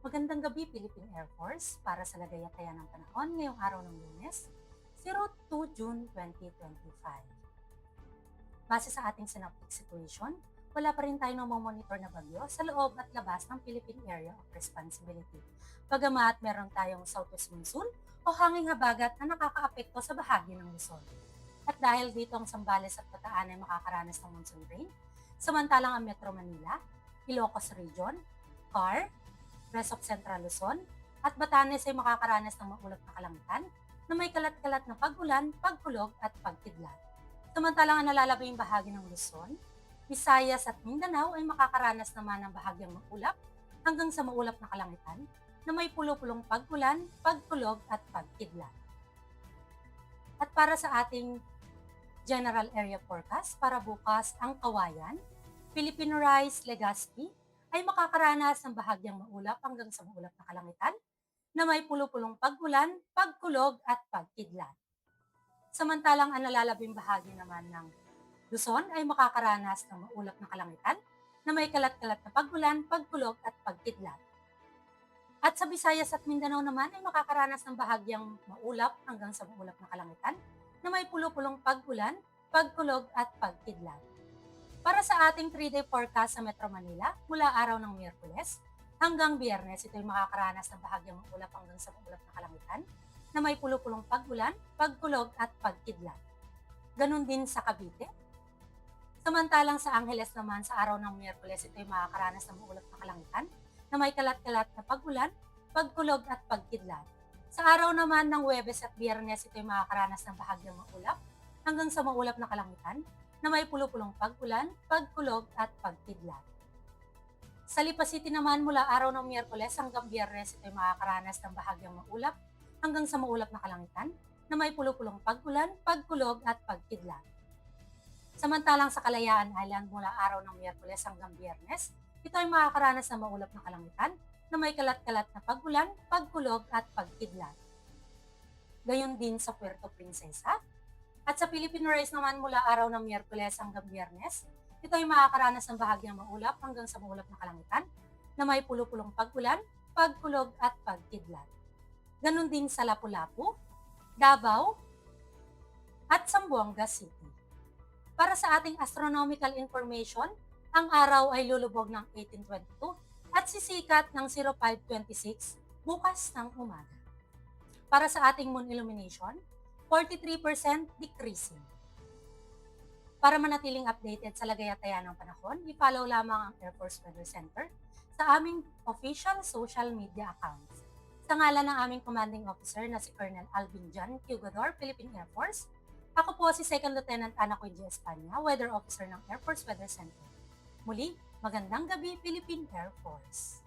Magandang gabi, Philippine Air Force, para sa lagayatayan ng panahon ngayong araw ng Lunes, 02 June 2025. Base sa ating synoptic situation, wala pa rin tayo namomonitor na bagyo sa loob at labas ng Philippine Area of Responsibility. Bagamat meron tayong southwest monsoon o hanging habagat na nakakaapekto sa bahagi ng Luzon. At dahil dito ang Zambales at Bataan ay makakaranas ng monsoon rain, samantalang ang Metro Manila, Ilocos Region, CAR, rest of Central Luzon, at Batanes ay makakaranas ng maulap na kalangitan na may kalat-kalat na pag-ulan, pagkulog at pagkidlat. Samantalang ang nalalabing bahagi ng Luzon, Visayas at Mindanao ay makakaranas naman ng bahagyang maulap hanggang sa maulap na kalangitan na may pulo-pulong pag-ulan, pagkulog at pagkidlat. At para sa ating general area forecast para bukas, ang Kawayan, Philippine Rice, Legazpi ay makakaranas ng bahagyang maulap hanggang sa maulap na kalangitan na may pulo-pulong pag-ulan, pagkulog at pagkidlat. Samantalang ang nalalabing bahagi naman ng Luzon ay makakaranas ng maulap na kalangitan na may kalat-kalat na pag-ulan, pagkulog at pagkidlat. At sa Visayas at Mindanao naman ay makakaranas ng bahagyang maulap hanggang sa maulap na kalangitan na may pulo-pulong pag-ulan, pagkulog at pagkidlat. Para sa ating 3-day forecast sa Metro Manila, mula araw ng Miyerkules hanggang Biyernes, ito ay makakaranas ng bahagyang maulap hanggang sa maulap na kalangitan na may pulo-pulong pag-ulan, pagkulog at pagkidlat. Ganon din sa Cavite. Samantalang sa Angeles naman sa araw ng Miyerkules, ito ay makakaranas ng maulap na kalangitan na may kalat-kalat na pag-ulan, pagkulog at pagkidlat. Sa araw naman ng Huwebes at Biyernes, ito ay makakaranas ng bahagyang maulap hanggang sa maulap na kalangitan na may pulo-pulong pag-ulan, pagkulog at pagkidlat. Sa Lipa City naman mula araw ng Miyerkules hanggang Biyernes, ito ay makakaranas ng bahagyang maulap hanggang sa maulap na kalangitan na may pulo-pulong pag-ulan, pagkulog at pagkidlat. Samantalang sa Kalayaan Island mula araw ng Miyerkules hanggang Biyernes, ito ay makakaranas ng maulap na kalangitan na may kalat-kalat na pag-ulan, pagkulog at pagkidlat. Gayon din sa Puerto Princesa. At sa Philippine Rice naman mula araw ng Miyerkules hanggang Biyernes, ito ay makakaranas ng bahagyang maulap hanggang sa maulap na kalangitan na may pulo-pulong pag-ulan, pagkulog at pagkidlat. Ganon din sa Lapu-Lapu, Davao at Zamboanga City. Para sa ating astronomical information, ang araw ay lulubog ng 1822 at sisikat ng 0526 bukas ng umaga. Para sa ating moon illumination, 43% decreasing. Para manatiling updated sa lagayatayan ng panahon, i-follow lamang ang Air Force Weather Center sa aming official social media accounts. Sa ngalan ng aming commanding officer na si Colonel Alvin John Cugador, Philippine Air Force, ako po si Second Lieutenant Ana Quinje Espana, Weather Officer ng Air Force Weather Center. Muli, magandang gabi, Philippine Air Force.